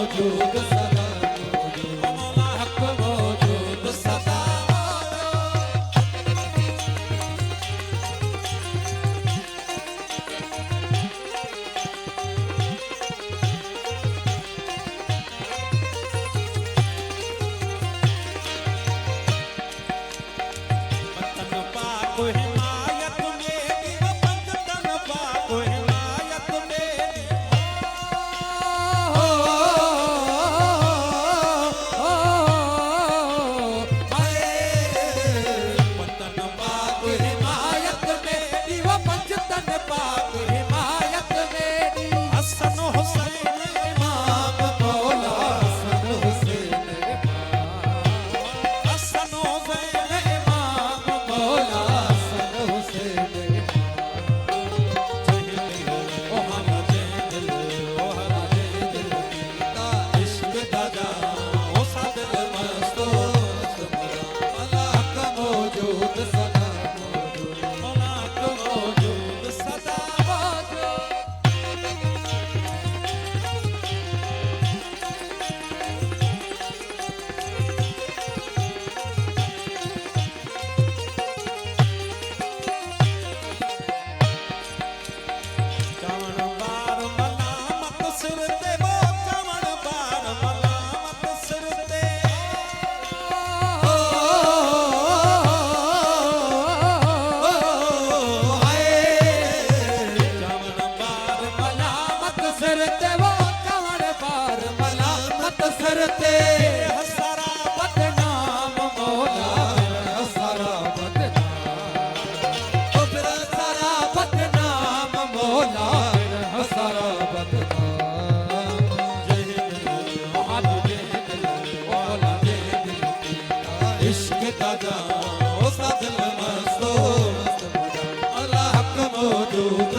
मौजूद सदा मौजूद, मौला हक मौजूद सदा सरते हसारा बदनाम मौला हसारा बदनाम, ओ फिर हसारा बदनाम मौला हसारा बदनाम। मौला इश्क दादा ओ सदल मस्तो, अल्लाह हक मौजूद।